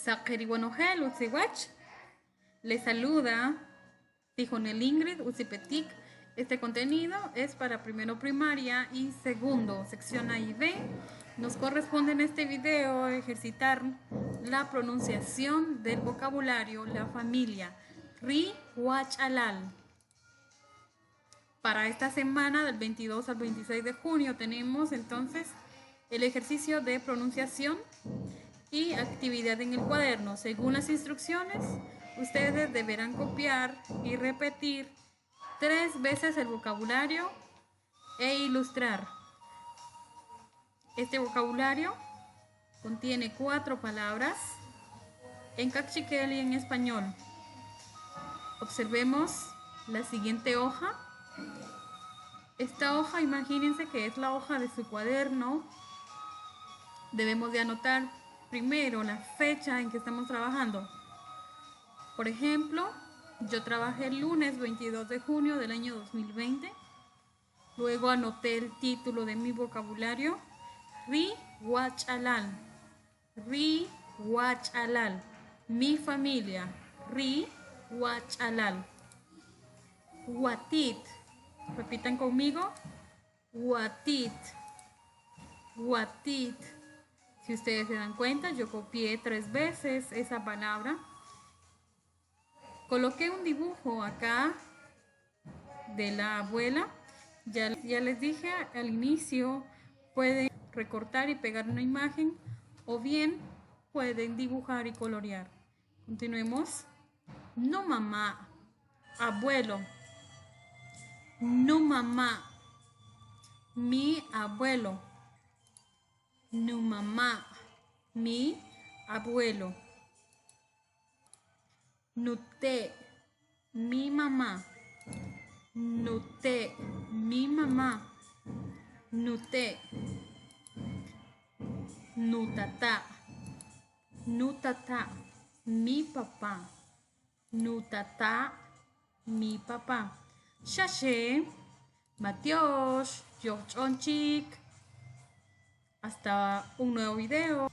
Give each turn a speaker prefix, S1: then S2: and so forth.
S1: Sakeriwanogel Utsiwach. Les saluda Tijonel Ingrid Utsipetic. Este contenido es para primero primaria y segundo, sección A y B. Nos corresponde en este video ejercitar la pronunciación del vocabulario, la familia Ri Wach Alal. Para esta semana del 22 al 26 de junio tenemos entonces el ejercicio de pronunciación y actividad en el cuaderno. Según las instrucciones, ustedes deberán copiar y repetir 3 veces el vocabulario e ilustrar. Este vocabulario contiene 4 palabras en cachiquel y en español. Observemos la siguiente hoja. Esta hoja, imagínense que es la hoja de su cuaderno. Debemos de anotar primero la fecha en que estamos trabajando. Por ejemplo, yo trabajé el lunes 22 de junio del año 2020. Luego anoté el título de mi vocabulario, Ri Wach Alal. Ri Wach Alal. Mi familia, Ri Wach Alal. Watit. Repitan conmigo. Watit. Watit. Si ustedes se dan cuenta, yo copié 3 veces esa palabra. Coloqué un dibujo acá de la abuela. Ya les dije al inicio, pueden recortar y pegar una imagen o bien pueden dibujar y colorear. Continuemos. No mamá, abuelo. No mamá, mi abuelo. No mamá, mi abuelo. Nuté, mi mamá. Nuté, mi mamá. Nuté. Nutata. Nutata, mi papá. Nutata, mi papá. Shashe, Matios, George Onchik. Hasta un nuevo video.